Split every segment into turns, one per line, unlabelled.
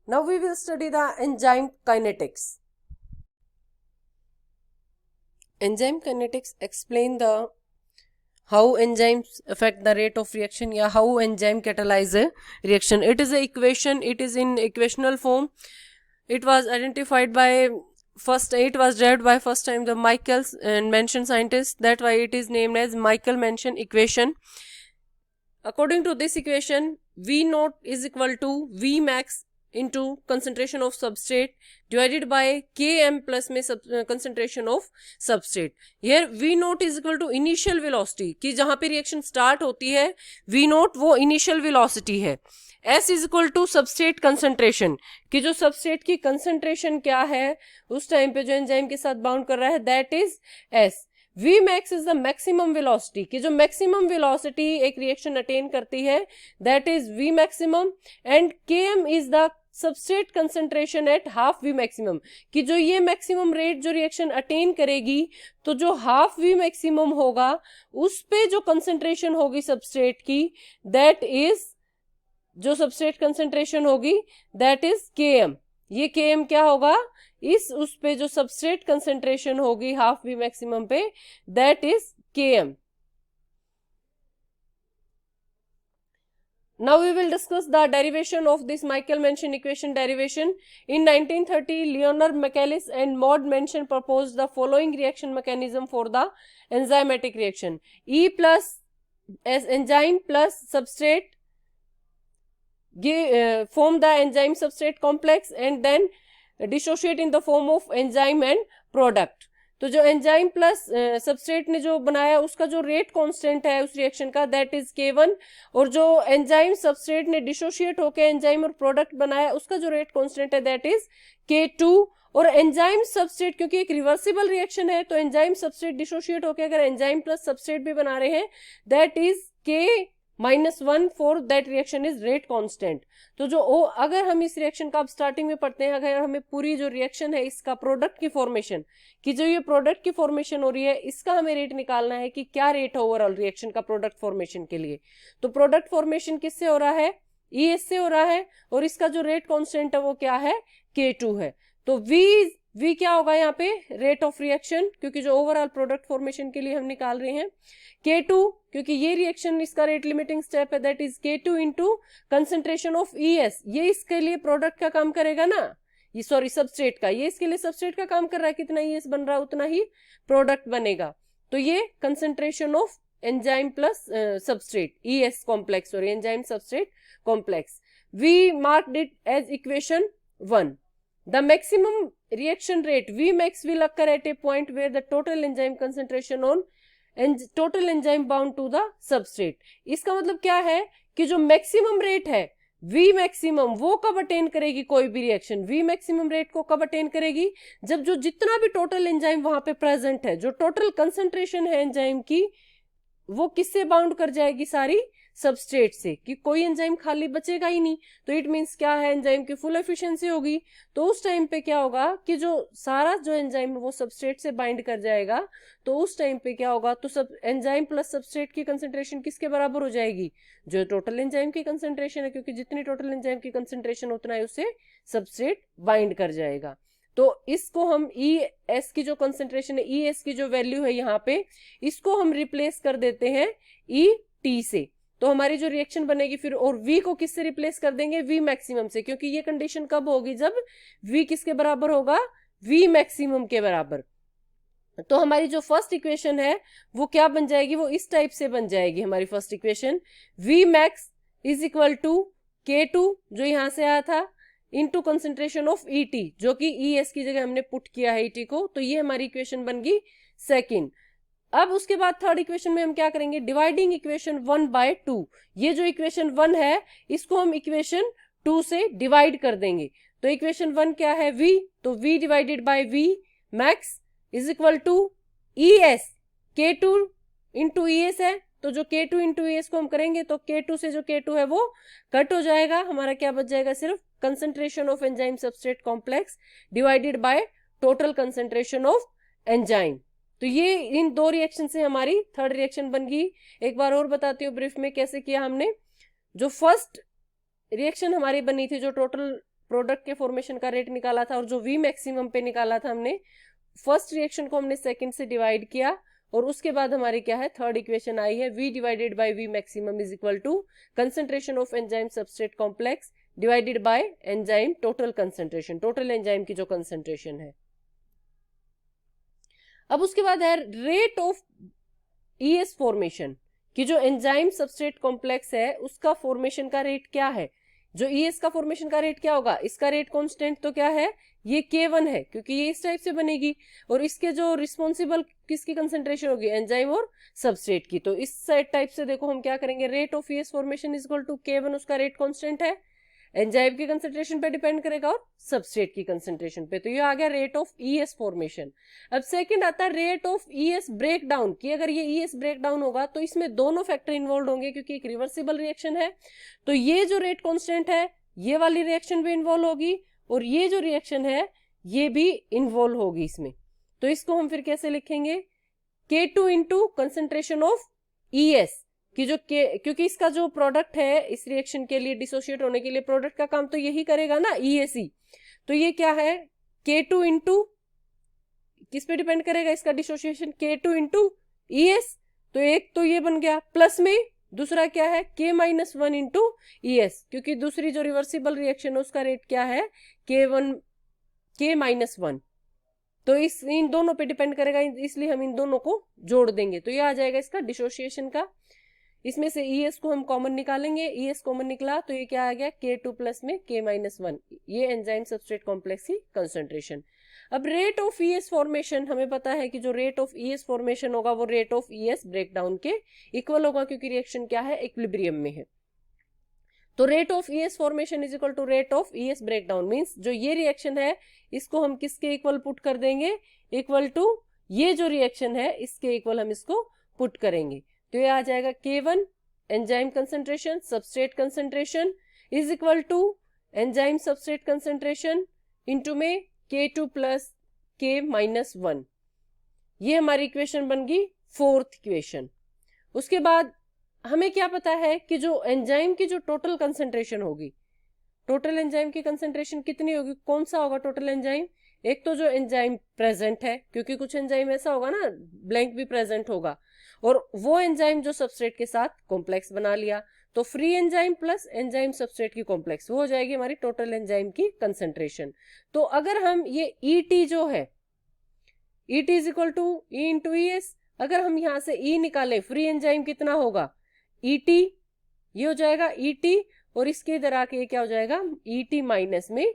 Now we will study the enzyme kinetics. Enzyme kinetics explain the how enzymes affect the rate of reaction, या how enzyme catalyze a reaction. It is a equation, it is in equational form. It was derived by first time the Michaels and Mention scientists. That's why it is named as Michael-Mention equation. According to this equation, V naught is equal to V max into concentration of substrate divided by Km plus में concentration of substrate. Here V naught is equal to initial velocity, कि जहाँ पे reaction start होती है V naught वो initial velocity है. S is equal to substrate concentration, कि जो substrate की concentration क्या है उस टाइम पे जो एंजाइम के साथ बाउंड कर रहा है, that is S. V max is the maximum velocity, कि जो maximum velocity एक reaction attain करती है, that is V maximum, and Km is the substrate concentration at half V maximum, कि जो ये maximum rate जो reaction attain करेगी, तो जो half V maximum होगा उस पे जो concentration होगी substrate की, that is जो substrate concentration होगी that is Km. ये Km क्या होगा, इस उस पे जो सबस्ट्रेट कंसेंट्रेशन होगी हाफ वी मैक्सिमम पे, that is Km. Now we will discuss the derivation of this Michael-Mention equation derivation. In 1930, Leonard Michaelis and Maud Mention proposed the following reaction mechanism for the enzymatic reaction. E plus as enzyme plus substrate form the enzyme substrate complex and then dissociate in the form of enzyme and product. तो जो enzyme plus substrate ने जो बनाया उसका जो rate constant है उस reaction का, दैट इज K1, और जो एंजाइम सबस्ट्रेट ने डिसोशिएट होकर एंजाइम और प्रोडक्ट बनाया उसका जो रेट कांस्टेंट है दैट इज K2. और एंजाइम सबस्ट्रेट क्योंकि एक रिवर्सिबल रिएक्शन है तो एंजाइम सबस्ट्रेट डिसोशिएट होकर अगर एंजाइम प्लस सबस्ट्रेट भी बना रहे हैं, that is K-1 for that reaction is rate constant. तो जो अगर हम इस रिएक्शन का अब स्टार्टिंग में पढ़ते हैं, अगर हमें पूरी जो रिएक्शन है इसका प्रोडक्ट की फॉर्मेशन कि जो ये प्रोडक्ट की फॉर्मेशन हो रही है इसका हमें रेट निकालना है कि क्या रेट है ओवरऑल रिएक्शन का प्रोडक्ट फॉर्मेशन के लिए. तो प्रोडक्ट फॉर्मेशन किससे हो रहा है, ES से हो रहा है, और इसका जो रेट कांस्टेंट है वो क्या है, K2 है. तो V क्या होगा यहाँ पे, रेट ऑफ रिएक्शन, क्योंकि जो ओवरऑल प्रोडक्ट फॉर्मेशन के लिए हम निकाल रहे हैं. K2 क्योंकि ये रिएक्शन इसका रेट लिमिटिंग स्टेप है, that is K2 into concentration of ES. ये इसके लिए प्रोडक्ट का काम करेगा ना, ये सॉरी सबस्ट्रेट का, ये इसके लिए सबस्ट्रेट का काम कर रहा है, कितना ES बन रहा है उतना ही प्रोडक्ट बनेगा. तो ये concentration of enzyme plus substrate ES complex और enzyme substrate complex. We marked it as equation 1. The maximum reaction rate Vmax will occur at a point where the total enzyme concentration on total enzyme bound to the substrate. इसका मतलब क्या है कि जो maximum rate है V maximum वो कब attain करेगी कोई भी रिएक्शन, V मैक्सिमम रेट को कब अटेन करेगी, जब जो जितना भी टोटल एंजाइम वहां पे प्रेजेंट है, जो टोटल कंसंट्रेशन है एंजाइम की वो किससे बाउंड कर जाएगी, सारी सबस्ट्रेट से, कि कोई एंजाइम खाली बचेगा ही नहीं. तो इट मींस क्या है, एंजाइम की फुल एफिशिएंसी होगी. तो उस टाइम पे क्या होगा कि जो सारा जो एंजाइम है वो सबस्ट्रेट से बाइंड कर जाएगा. तो उस टाइम पे क्या होगा, तो सब एंजाइम प्लस सबस्ट्रेट की कंसेंट्रेशन किसके बराबर हो जाएगी, जो टोटल एंजाइम की कंसेंट्रेशन है, क्योंकि जितनी टोटल एंजाइम की कंसेंट्रेशन उतना है उससे सबस्ट्रेट बाइंड कर जाएगा. तो इसको हम ES की जो कंसेंट्रेशन है, ES की जो वैल्यू है यहाँ पे, इसको हम रिप्लेस कर देते हैं ET से. तो हमारी जो रिएक्शन बनेगी फिर, और V को किससे रिप्लेस कर देंगे, V मैक्सिमम से, क्योंकि ये कंडीशन कब होगी, जब V किसके बराबर होगा, V मैक्सिमम के बराबर. तो हमारी जो फर्स्ट इक्वेशन है वो क्या बन जाएगी, वो इस टाइप से बन जाएगी हमारी first equation. V max is equal to K2 जो यहां से आया था इनटू कंसेंट्रेशन ऑफ ET, जो कि ES की जगह हमने पुट किया है ET को. तो ये हमारी इक्वेशन बन गई सेकेंड. अब उसके बाद थर्ड इक्वेशन में हम क्या करेंगे, डिवाइडिंग इक्वेशन 1/2. ये जो इक्वेशन 1 है इसको हम इक्वेशन 2 से डिवाइड कर देंगे. तो इक्वेशन 1 क्या है, V, तो V divided by V max is equal to ES, K2 into ES है. तो जो K2 इंटू ES को हम करेंगे तो K2 से जो K2 है वो कट हो जाएगा, हमारा क्या बच जाएगा, सिर्फ concentration of enzyme substrate complex divided by total concentration of enzyme. तो ये इन दो रिएक्शन से हमारी थर्ड रिएक्शन बन गई. एक बार और बताती हूँ ब्रीफ में कैसे किया हमने. जो फर्स्ट रिएक्शन हमारी बनी थी, जो टोटल प्रोडक्ट के फॉर्मेशन का रेट निकाला था और जो वी मैक्सिमम पे निकाला था हमने, फर्स्ट रिएक्शन को हमने सेकंड से डिवाइड किया और उसके बाद हमारी क्या है, थर्ड इक्वेशन आई है, V divided by V maximum is equal to concentration of enzyme substrate complex divided by enzyme total concentration, total enzyme की जो कंसंट्रेशन है। अब उसके बाद है रेट ऑफ ES फॉर्मेशन, कि जो एंजाइम सबस्ट्रेट कॉम्प्लेक्स है उसका फॉर्मेशन का रेट क्या है। जो ES का फॉर्मेशन का रेट क्या होगा, इसका रेट कांस्टेंट तो क्या है, ये K1 है, क्योंकि ये इस टाइप से बनेगी और इसके जो रिस्पॉन्सिबल किसकी कंसंट्रेशन होगी, एंजाइम और सबस्ट्रेट की। तो इस टाइप से देखो हम क्या करेंगे, rate of ES formation is equal to K1, उसका रेट कांस्टेंट है, एंजाइम की कंसंट्रेशन पे डिपेंड करेगा और सबस्ट्रेट की कंसंट्रेशन पे। तो ये आ गया रेट ऑफ ES फॉर्मेशन। अब सेकंड आता है rate of ES break down, कि अगर ये ES ब्रेक डाउन होगा तो इसमें दोनों फैक्टर इन्वॉल्व होंगे, क्योंकि एक रिवर्सिबल रिएक्शन है। तो ये जो रेट कांस्टेंट है, ये वाली रिएक्शन भी इन्वॉल्व होगी और ये जो रिएक्शन है ये भी इन्वॉल्व होगी इसमें। तो इसको हम फिर कैसे लिखेंगे, K2 into concentration of ES, कि जो क्योंकि इसका जो प्रोडक्ट है इस रिएक्शन के लिए डिसोशिएट होने के लिए प्रोडक्ट का काम तो यही करेगा ना, EAC। तो ये क्या है, K2 इंटू किस पे डिपेंड करेगा इसका डिसोशिएशन, K2 इंटू ES। तो एक तो ये बन गया, प्लस में दूसरा क्या है, K-1 इंटू ES, क्योंकि दूसरी जो रिवर्सिबल रिएक्शन है उसका रेट क्या है, K-1। तो इन दोनों पे डिपेंड करेगा, इसलिए हम इन दोनों को जोड़ देंगे। तो ये आ जाएगा इसका डिसोशिएशन का। इसमें से ES को हम कॉमन निकालेंगे, ES कॉमन निकला तो ये क्या आ गया, K2 प्लस में K-1, ये एंजाइम सबस्ट्रेट कॉम्प्लेक्स की कंसंट्रेशन। अब रेट ऑफ ES फॉर्मेशन, हमें पता है कि जो रेट ऑफ ES फॉर्मेशन होगा वो रेट ऑफ ES ब्रेकडाउन के इक्वल होगा, क्योंकि रिएक्शन क्या है, इक्विलिब्रियम में है। तो rate of ES formation is equal to rate of ES breakdown, means जो ये रिएक्शन है इसको हम किसके इक्वल पुट कर देंगे, इक्वल टू ये जो रिएक्शन है इसके इक्वल हम इसको पुट करेंगे। तो ये आ जाएगा K1 enzyme concentration substrate concentration is equal to enzyme substrate concentration into में K2 प्लस K-1। ये हमारी इक्वेशन बन गई फोर्थ इक्वेशन। उसके बाद हमें क्या पता है कि जो एंजाइम की जो टोटल कंसंट्रेशन होगी, टोटल एंजाइम की कंसंट्रेशन कितनी होगी, कौन सा होगा टोटल एंजाइम, एक तो जो एंजाइम प्रेजेंट है, क्योंकि कुछ एंजाइम ऐसा होगा ना ब्लैंक भी प्रेजेंट होगा, और वो एंजाइम जो सबस्ट्रेट के साथ कॉम्प्लेक्स बना लिया, तो free enzyme plus enzyme substrate की कॉम्प्लेक्स, वो हो जाएगी हमारी टोटल एंजाइम की कंसंट्रेशन। तो अगर हम ये ET जो है, ET is equal to E into ES, अगर हम यहां से E निकालें, फ्री एंजाइम कितना होगा, ET, ये हो जाएगा ET, और इसके इधर आके क्या हो जाएगा, ET माइनस में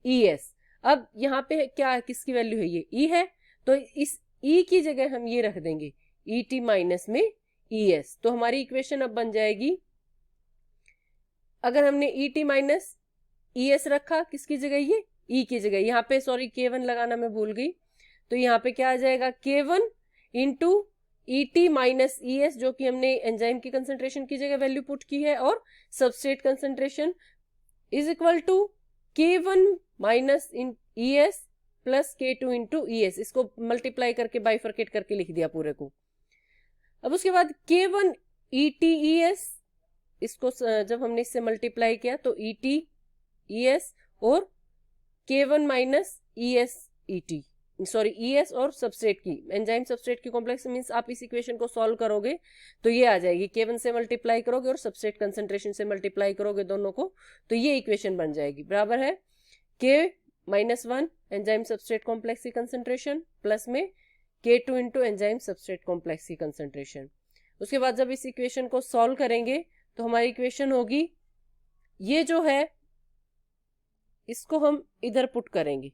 ES। अब यहाँ पे क्या किसकी वैल्यू है, ये E है, तो इस E की जगह हम ये रख देंगे ET माइनस में ES। तो हमारी इक्वेशन अब बन जाएगी, अगर हमने ET माइनस ES रखा किसकी जगह, ये E की जगह, यहाँ पे सॉरी K1 लगाना मैं भूल गई, तो यहाँ पे क्या आ जाएगा, K1 into ET minus ES, जो कि हमने एंजाइम की कंसंट्रेशन की जगह वैल्यू पुट की है, और substrate concentration is equal to K1 minus ES plus K2 into ES। इसको मल्टीप्लाई करके बाइफरकेट करके लिख दिया पूरे को। अब उसके बाद K1 ET ES, इसको जब हमने इससे मल्टीप्लाई किया तो ET ES और K1 minus ES ET, sorry ES और सबस्ट्रेट की, एंजाइम सबस्ट्रेट की कॉम्प्लेक्स, मींस आप इस इक्वेशन को सॉल्व करोगे तो ये आ जाएगी, K1 से मल्टीप्लाई करोगे और सबस्ट्रेट कंसंट्रेशन से मल्टीप्लाई करोगे दोनों को, तो ये इक्वेशन बन जाएगी, बराबर है K-1 एंजाइम सबस्ट्रेट कॉम्प्लेक्स की कंसंट्रेशन प्लस में K2 into enzyme substrate complex की कंसंट्रेशन। उसके बाद जब इस इक्वेशन को सॉल्व करेंगे तो हमारी इक्वेशन होगी, ये जो है इसको हम इधर पुट करेंगे,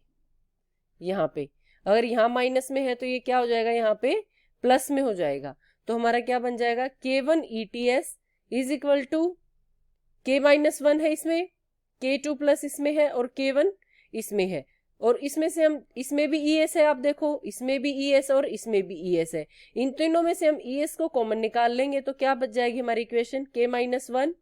यहाँ पे अगर यहाँ माइनस में है तो ये क्या हो जाएगा, यहाँ पे प्लस में हो जाएगा। तो हमारा क्या बन जाएगा, K1 ETS is equal to K-1 है इसमें, K2 प्लस इसमें है और K1 इसमें है, और इसमें से हम, इसमें भी ES है, आप देखो इसमें भी ES और इसमें भी ES है, इन तीनों में से हम ES को कॉमन निकाल लेंगे तो क्या बच जाएगी हमारी इक्वेशन, K-1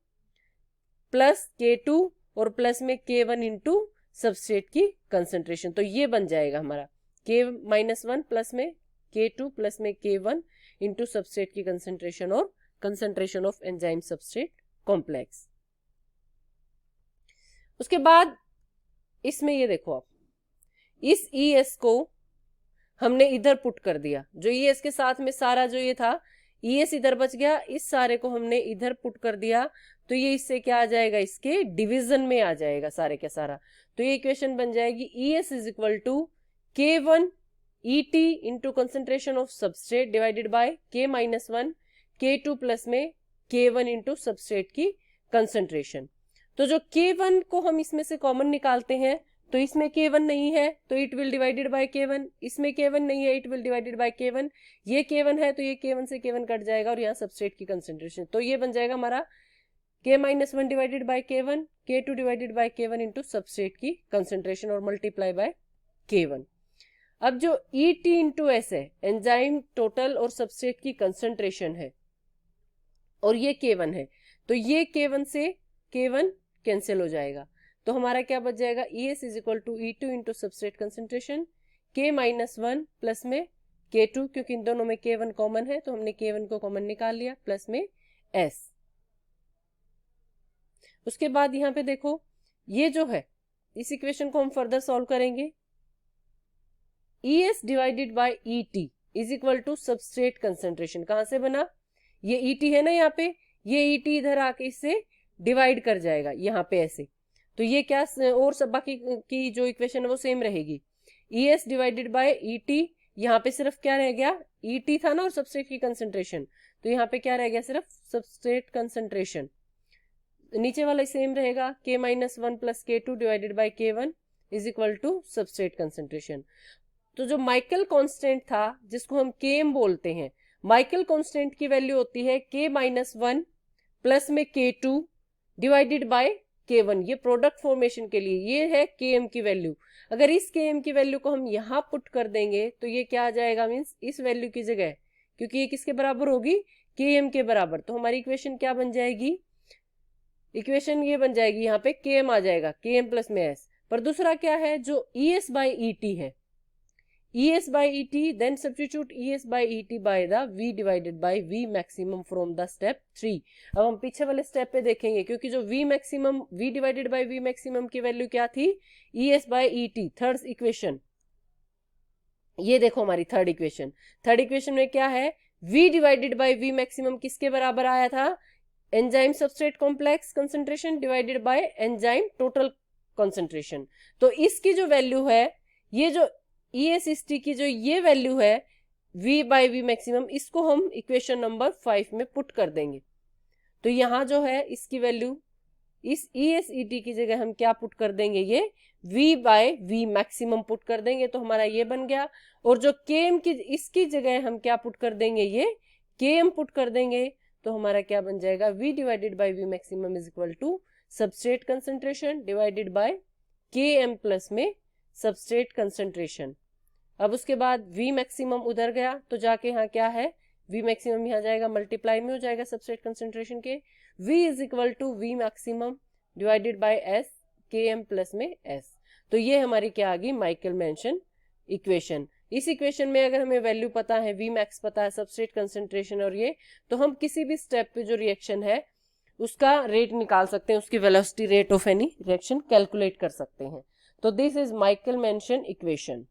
प्लस K2 और प्लस में K1 इंटू सबस्ट्रेट की कंसंट्रेशन। तो ये बन जाएगा हमारा K-1 प्लस में K2 प्लस में K1 इंटू सबस्ट्रेट की कंसंट्रेशन और concentration of enzyme substrate complex. उसके बाद इसमें ये देखो आप, इस ES को हमने इधर पुट कर दिया, जो ES के साथ में सारा जो ये था, ES इधर बच गया, इस सारे को हमने इधर पुट कर दिया, तो ये इससे क्या आ जाएगा, इसके डिवीजन में आ जाएगा सारे का सारा। तो ये इक्वेशन बन जाएगी ES is equal to K1 ET into concentration of substrate divided by K-1 K2 plus में K1 इंटू सबस्ट्रेट की कंसेंट्रेशन। तो जो K1 को हम इसमें से कॉमन निकालते हैं, तो इसमें K1 नहीं है तो it will divided by K1, इसमें K1 नहीं है it will divided by K1, ये K1 है तो ये K1 से K1 कट जाएगा और यहाँ सबस्ट्रेट की कंसेंट्रेशन, तो ये बन जाएगा हमारा K-1 divided by K1, K2 divided by K1 into substrate की कंसेंट्रेशन और मल्टीप्लाई बाय K1। अब जो ET इंटू S है, एंजाइम टोटल और सबस्ट्रेट की कंसेंट्रेशन है, और ये K1 है, तो ये K1 से K1 कैंसिल हो जाएगा, तो हमारा क्या बच जाएगा, ES is equal to E2 into substrate concentration K-1 plus में K2, क्योंकि इन दोनों में K1 कॉमन है तो हमने K1 को कॉमन निकाल लिया, प्लस में S। उसके बाद यहाँ पे देखो, ये जो है इस इक्वेशन को हम फर्दर सॉल्व करेंगे, ES divided by ET is equal to substrate concentration, कहां से बना, ये ET है ना यहाँ पे, ये ET इधर आके इससे डिवाइड कर जाएगा यहाँ पे ऐसे, तो ये क्या, और सब बाकी की जो इक्वेशन है वो सेम रहेगी। ES डिवाइडेड बाय ET, यहाँ पे सिर्फ क्या रह गया, ET था ना और सबस्ट्रेट की कंसेंट्रेशन, तो यहाँ पे क्या रह गया, सिर्फ सबस्ट्रेट कंसेंट्रेशन, नीचे वाला सेम रहेगा, K-1 plus K2 divided by K1 is equal to substrate concentration. तो जो माइकल कांस्टेंट था जिसको हम Km बोलते हैं, माइकल कांस्टेंट की वैल्यू होती है K-1 प्लस में K2 डिवाइडेड बाय K1, ये प्रोडक्ट फॉर्मेशन के लिए ये है Km की वैल्यू। अगर इस Km की वैल्यू को हम यहाँ पुट कर देंगे तो ये क्या आ जाएगा, मीन्स इस वैल्यू की जगह, क्योंकि ये किसके बराबर होगी, Km के बराबर, तो हमारी इक्वेशन क्या बन जाएगी, इक्वेशन ये बन जाएगी, यहाँ पे Km आ जाएगा, Km प्लस में S, पर दूसरा क्या है जो ES बाई ET है, ES by ET, then substitute ES by ET by the V divided by V maximum from the step 3। अब हम पीछे वाले स्टेप पे देखेंगे, क्योंकि जो V maximum, V divided by V maximum की वैल्यू क्या थी, ES by ET, third equation, ये देखो हमारी थर्ड इक्वेशन में क्या है, V divided by V maximum किसके बराबर आया था, enzyme substrate complex concentration divided by enzyme total concentration. तो इसकी जो वैल्यू है, ये जो ESST की जो ये वैल्यू है V बाई V मैक्सिमम, इसको हम इक्वेशन नंबर 5 में पुट कर देंगे, तो यहाँ जो है इसकी वैल्यू, इस ESET की जगह हम क्या पुट कर देंगे, ये V by V maximum put कर देंगे, तो हमारा ये बन गया। और जो Km की, इसकी जगह हम क्या पुट कर देंगे, ये Km पुट कर देंगे, तो हमारा क्या बन जाएगा, V divided by V maximum is equal to substrate concentration divided by Km plus में सबस्ट्रेट कंसेंट्रेशन। अब उसके बाद V मैक्सिमम उधर गया तो जाके यहाँ क्या है, V मैक्सिमम यहाँ जाएगा, मल्टीप्लाई में हो जाएगा सबस्ट्रेट कंसेंट्रेशन के, V is equal to V maximum divided by S Km plus में S। तो ये हमारी क्या आ गई, माइकल मेंशन इक्वेशन। इस इक्वेशन में अगर हमें वैल्यू पता है, V मैक्स पता है, सबस्ट्रेट कंसेंट्रेशन और ये, तो हम किसी भी स्टेप पे जो रिएक्शन है उसका रेट निकाल सकते हैं, उसकी velocity rate of any reaction calculate कर सकते हैं। तो this is Michael Menten equation.